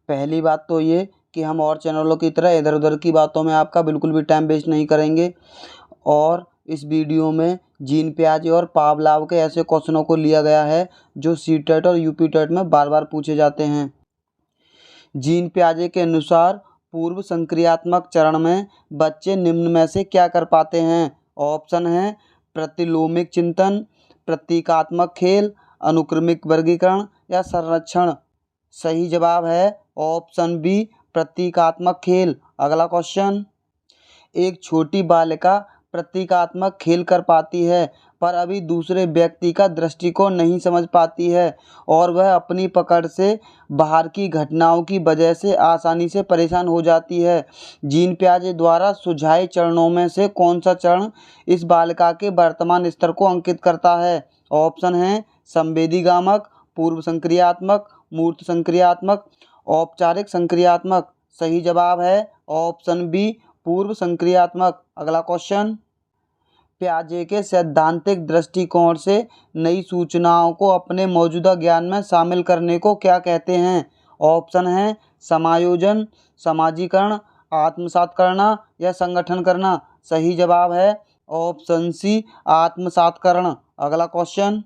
पहली बात तो ये कि हम और चैनलों की तरह इधर उधर की बातों में आपका बिल्कुल भी टाइम वेस्ट नहीं करेंगे और इस वीडियो में जीन पियाजे और पावलोव के ऐसे क्वेश्चनों को लिया गया है जो सीटेट और यूपीटेट में बार बार पूछे जाते हैं। जीन पियाजे के अनुसार पूर्व संक्रियात्मक चरण में बच्चे निम्न में से क्या कर पाते हैं? ऑप्शन है प्रतिलोमिक चिंतन, प्रतीकात्मक खेल, अनुक्रमिक वर्गीकरण या संरक्षण। सही जवाब है ऑप्शन बी प्रतीकात्मक खेल। अगला क्वेश्चन, एक छोटी बालिका प्रतीकात्मक खेल कर पाती है पर अभी दूसरे व्यक्ति का दृष्टिकोण नहीं समझ पाती है और वह अपनी पकड़ से बाहर की घटनाओं की वजह से आसानी से परेशान हो जाती है। जीन पियाजे द्वारा सुझाए चरणों में से कौन सा चरण इस बालिका के वर्तमान स्तर को अंकित करता है? ऑप्शन है संवेदीगामक, पूर्व संक्रियात्मक, मूर्त संक्रियात्मक, औपचारिक संक्रियात्मक। सही जवाब है ऑप्शन बी पूर्व संक्रियात्मक। अगला क्वेश्चन, पियाजे के सैद्धांतिक दृष्टिकोण से नई सूचनाओं को अपने मौजूदा ज्ञान में शामिल करने को क्या कहते हैं? ऑप्शन है समायोजन, समाजीकरण, आत्मसात करना या संगठन करना। सही जवाब है ऑप्शन सी आत्मसातकरण। अगला क्वेश्चन,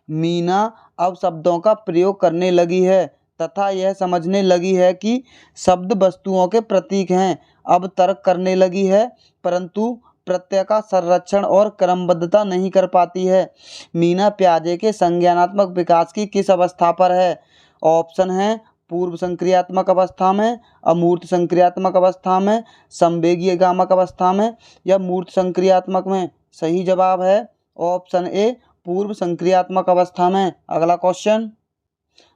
मीना अब शब्दों का प्रयोग करने लगी है तथा यह समझने लगी है कि शब्द वस्तुओं के प्रतीक हैं। अब तर्क करने लगी है परंतु प्रत्यय का संरक्षण और क्रमबद्धता नहीं कर पाती है। मीना पियाजे के संज्ञानात्मक विकास की किस अवस्था पर है? ऑप्शन है पूर्व संक्रियात्मक अवस्था में, अमूर्त संक्रियात्मक अवस्था में, संवेगीय गामक अवस्था में या मूर्त संक्रियात्मक में। सही जवाब है ऑप्शन ए पूर्व संक्रियात्मक अवस्था में। अगला क्वेश्चन,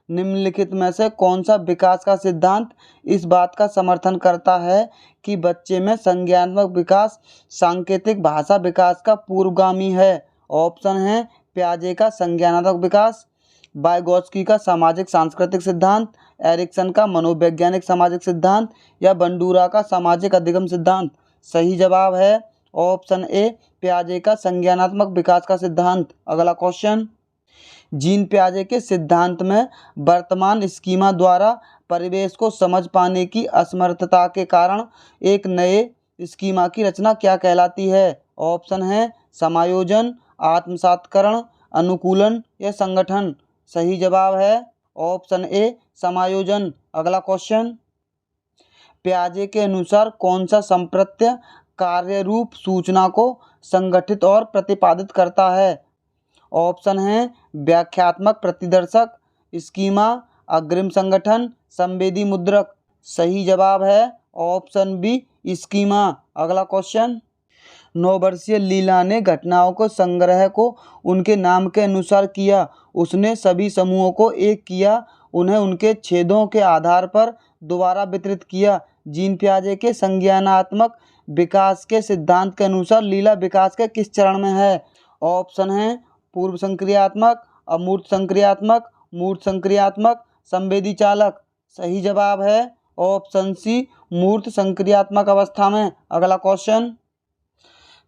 निम्नलिखित में से कौन सा विकास का सिद्धांत इस बात का समर्थन करता है कि बच्चे में संज्ञानात्मक विकास सांकेतिक भाषा विकास का पूर्वगामी है? ऑप्शन है पियाजे का संज्ञानात्मक विकास, वाइगोत्स्की का सामाजिक सांस्कृतिक सिद्धांत, एरिक्सन का मनोवैज्ञानिक सामाजिक सिद्धांत या बंडूरा का सामाजिक अधिगम सिद्धांत। सही जवाब है ऑप्शन ए पियाजे का संज्ञानात्मक विकास का सिद्धांत। अगला क्वेश्चन, जीन पियाजे के सिद्धांत में वर्तमान स्कीमा द्वारा परिवेश को समझ पाने की असमर्थता के कारण एक नए स्कीमा की रचना क्या कहलाती है? ऑप्शन है समायोजन, आत्मसातकरण, अनुकूलन या संगठन। सही जवाब है ऑप्शन ए समायोजन। अगला क्वेश्चन, पियाजे के अनुसार कौन सा संप्रत्यय कार्यरूप सूचना को संगठित और प्रतिपादित करता है? ऑप्शन है व्याख्यात्मक प्रतिदर्शक, स्कीमा, अग्रिम संगठन, संवेदी मुद्रक। सही जवाब है ऑप्शन बी स्कीमा। अगला क्वेश्चन, 9 वर्षीय लीला ने घटनाओं को संग्रह को उनके नाम के अनुसार किया। उसने सभी समूहों को एक किया, उन्हें उनके छेदों के आधार पर दोबारा वितरित किया। जीन पियाजे के संज्ञानात्मक विकास के सिद्धांत के अनुसार लीला विकास के किस चरण में है? ऑप्शन है पूर्व संक्रियात्मक, अमूर्त संक्रियात्मक, मूर्त संक्रियात्मक, संवेदी चालक। सही जवाब है ऑप्शन सी मूर्त संक्रियात्मक अवस्था में। अगला क्वेश्चन,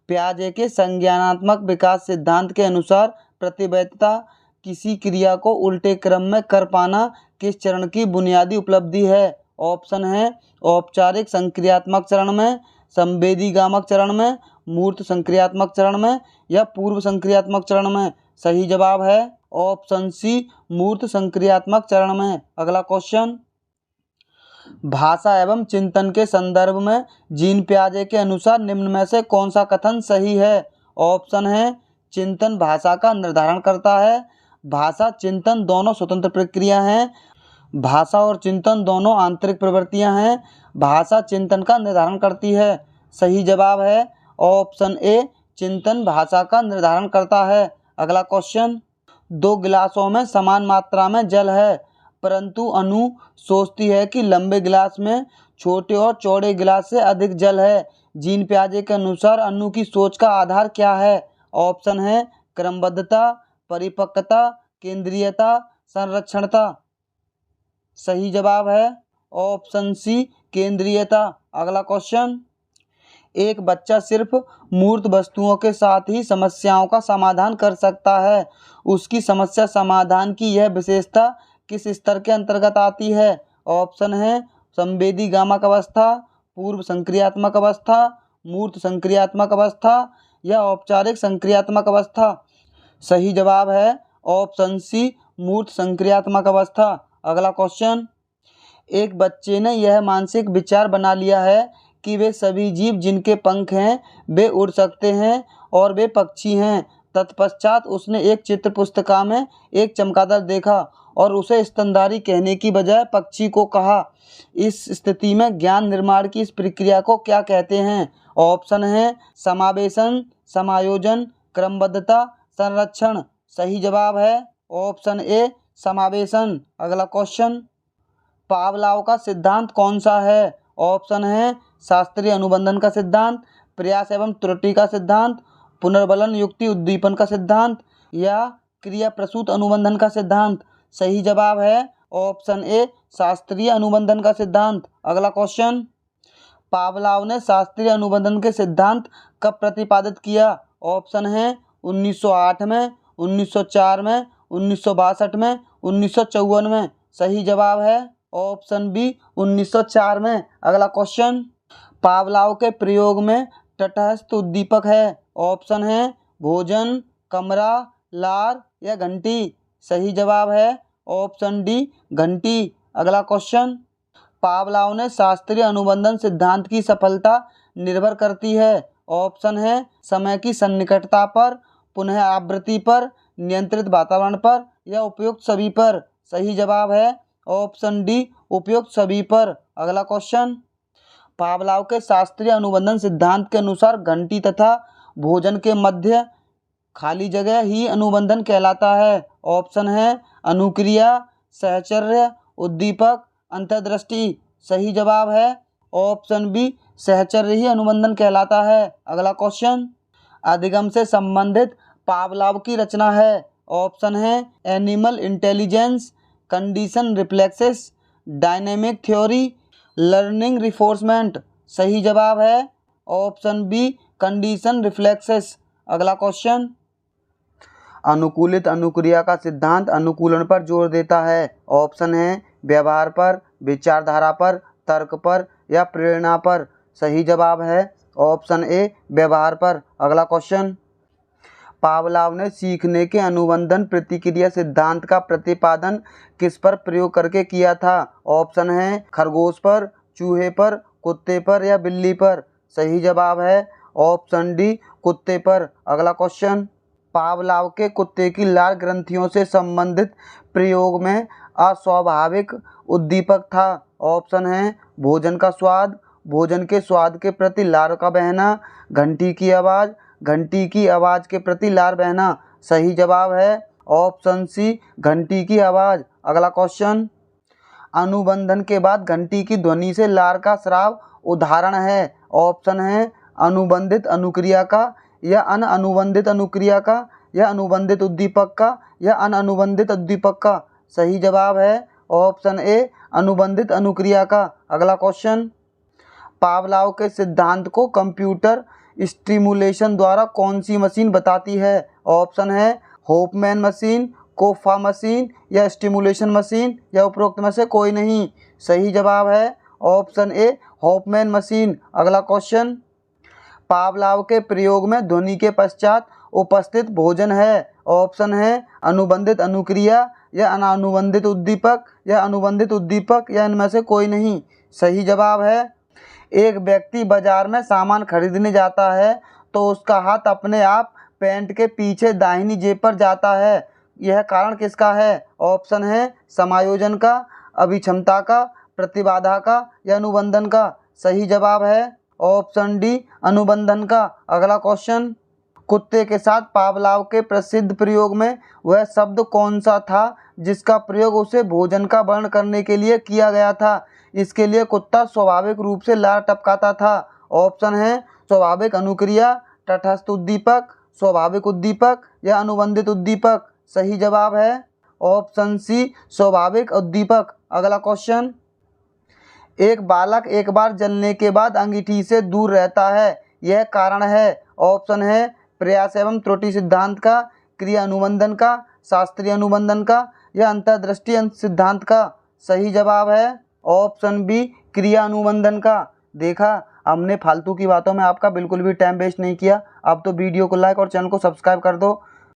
पियाजे के संज्ञानात्मक विकास सिद्धांत के अनुसार प्रतिवैधता किसी क्रिया को उल्टे क्रम में कर पाना किस चरण की बुनियादी उपलब्धि है? ऑप्शन है औपचारिक संक्रियात्मक चरण में, संवेदीगामक चरण में, मूर्त संक्रियात्मक चरण में या पूर्व संक्रियात्मक चरण में। सही जवाब है ऑप्शन सी मूर्त संक्रियात्मक चरण में। अगला क्वेश्चन, भाषा एवं चिंतन के संदर्भ में जीन पियाजे के अनुसार निम्न में से कौन सा कथन सही है? ऑप्शन है चिंतन भाषा का निर्धारण करता है, भाषा चिंतन दोनों स्वतंत्र प्रक्रिया हैं, भाषा और चिंतन दोनों आंतरिक प्रवृत्तियां हैं, भाषा चिंतन का निर्धारण करती है। सही जवाब है ऑप्शन ए चिंतन भाषा का निर्धारण करता है। अगला क्वेश्चन, 2 गिलासों में समान मात्रा में जल है परंतु अनु सोचती है कि लंबे गिलास में छोटे और चौड़े गिलास से अधिक जल है। जीन पियाजे के अनुसार अनु की सोच का आधार क्या है? ऑप्शन है क्रमबद्धता, परिपक्वता, केंद्रीयता, संरक्षणता। सही जवाब है ऑप्शन सी केंद्रीयता। अगला क्वेश्चन, एक बच्चा सिर्फ मूर्त वस्तुओं के साथ ही समस्याओं का समाधान कर सकता है। उसकी समस्या समाधान की यह विशेषता किस स्तर के अंतर्गत आती है? ऑप्शन है संवेदी गामक अवस्था, पूर्व संक्रियात्मक अवस्था, मूर्त संक्रियात्मक अवस्था या औपचारिक संक्रियात्मक अवस्था। सही जवाब है ऑप्शन सी मूर्त संक्रियात्मक अवस्था। अगला क्वेश्चन, एक बच्चे ने यह मानसिक विचार बना लिया है कि वे सभी जीव जिनके पंख हैं वे उड़ सकते हैं और वे पक्षी हैं। तत्पश्चात उसने एक चित्र पुस्तिका में एक चमगादड़ देखा और उसे स्तनधारी कहने की बजाय पक्षी को कहा। इस स्थिति में ज्ञान निर्माण की इस प्रक्रिया को क्या कहते हैं? ऑप्शन है समावेशन, समायोजन, क्रमबद्धता, संरक्षण। सही जवाब है ऑप्शन ए समावेशन। अगला क्वेश्चन, पावलोव का सिद्धांत कौन सा है? ऑप्शन है शास्त्रीय अनुबंधन का सिद्धांत, प्रयास एवं त्रुटि का सिद्धांत, पुनर्बलन युक्ति उद्दीपन का सिद्धांत या क्रिया प्रसूत अनुबंधन का सिद्धांत। सही जवाब है ऑप्शन ए शास्त्रीय अनुबंधन का सिद्धांत। अगला क्वेश्चन, पावलोव ने शास्त्रीय अनुबंधन के सिद्धांत कब प्रतिपादित किया? ऑप्शन है 1908 में, 1904 में, 1962 में, 1954 में। सही जवाब है ऑप्शन बी 1904 में। अगला क्वेश्चन, पावलोव के प्रयोग में तटस्थ उद्दीपक है। ऑप्शन है भोजन, कमरा, लार या घंटी। सही जवाब है ऑप्शन डी घंटी। अगला क्वेश्चन, पावलोव ने शास्त्रीय अनुबंधन सिद्धांत की सफलता निर्भर करती है। ऑप्शन है समय की सन्निकटता पर, पुनः आवृत्ति पर, नियंत्रित वातावरण पर या उपयुक्त सभी पर। सही जवाब है ऑप्शन डी उपयुक्त सभी पर। अगला क्वेश्चन, पावलोव के शास्त्रीय अनुबंधन सिद्धांत के अनुसार घंटी तथा भोजन के मध्य खाली जगह ही अनुबंधन कहलाता है। ऑप्शन है अनुक्रिया, सहचर्य, उद्दीपक, अंतर्दृष्टि। सही जवाब है ऑप्शन बी सहचर्य ही अनुबंधन कहलाता है। अगला क्वेश्चन, अधिगम से संबंधित पावलोव की रचना है। ऑप्शन है animal intelligence, condition reflexes, dynamic theory, learning reinforcement. सही जवाब है ऑप्शन बी कंडीशन रिफ्लेक्सेस। अगला क्वेश्चन, अनुकूलित अनुक्रिया का सिद्धांत अनुकूलन पर जोर देता है। ऑप्शन है व्यवहार पर, विचारधारा पर, तर्क पर या प्रेरणा पर। सही जवाब है ऑप्शन ए व्यवहार पर। अगला क्वेश्चन, पावलोव ने सीखने के अनुबंधन प्रतिक्रिया सिद्धांत का प्रतिपादन किस पर प्रयोग करके किया था? ऑप्शन है खरगोश पर, चूहे पर, कुत्ते पर या बिल्ली पर। सही जवाब है ऑप्शन डी कुत्ते पर। अगला क्वेश्चन, पावलोव के कुत्ते की लार ग्रंथियों से संबंधित प्रयोग में अस्वाभाविक उद्दीपक था। ऑप्शन है भोजन का स्वाद, भोजन के स्वाद के प्रति लार का बहना, घंटी की आवाज़, घंटी की आवाज़ के प्रति लार बहना। सही जवाब है ऑप्शन सी घंटी की आवाज़। अगला क्वेश्चन, अनुबंधन के बाद घंटी की ध्वनि से लार का स्राव उदाहरण है। ऑप्शन है अनुबंधित अनुक्रिया का या अनअनुबंधित अनुक्रिया का या अनुबंधित उद्दीपक का या अनअनुबंधित उद्दीपक का। सही जवाब है ऑप्शन ए अनुबंधित अनुक्रिया का। अगला क्वेश्चन, पावलोव के सिद्धांत को कंप्यूटर स्टिमुलेशन द्वारा कौन सी मशीन बताती है? ऑप्शन है होफमैन मशीन, कोफा मशीन या स्टिमुलेशन मशीन या उपरोक्त में से कोई नहीं। सही जवाब है ऑप्शन ए होफमैन मशीन। अगला क्वेश्चन, पावलोव के प्रयोग में ध्वनि के पश्चात उपस्थित भोजन है। ऑप्शन है अनुबंधित अनुक्रिया या अनानुबंधित उद्दीपक या अनुबंधित उद्दीपक या इनमें से कोई नहीं। सही जवाब है एक व्यक्ति बाजार में सामान खरीदने जाता है तो उसका हाथ अपने आप पैंट के पीछे दाहिनी जेब पर जाता है। यह कारण किसका है? ऑप्शन है समायोजन का, अभिक्षमता का, प्रतिबाधा का या अनुबंधन का। सही जवाब है ऑप्शन डी अनुबंधन का। अगला क्वेश्चन, कुत्ते के साथ पावलोव के प्रसिद्ध प्रयोग में वह शब्द कौन सा था जिसका प्रयोग उसे भोजन का वर्णन करने के लिए किया गया था? इसके लिए कुत्ता स्वाभाविक रूप से लार टपकाता था। ऑप्शन है स्वाभाविक अनुक्रिया, तटस्थ उद्दीपक, स्वाभाविक उद्दीपक या अनुबंधित उद्दीपक। सही जवाब है ऑप्शन सी स्वाभाविक उद्दीपक। अगला क्वेश्चन, एक बालक एक बार जलने के बाद अंगीठी से दूर रहता है, यह कारण है? ऑप्शन है प्रयास एवं त्रुटि सिद्धांत का, क्रिया अनुबंधन का, शास्त्रीय अनुबंधन का या अंतर्दृष्टि सिद्धांत का। सही जवाब है ऑप्शन बी क्रिया अनुबंधन का। देखा, हमने फालतू की बातों में आपका बिल्कुल भी टाइम वेस्ट नहीं किया। अब तो वीडियो को लाइक और चैनल को सब्सक्राइब कर दो।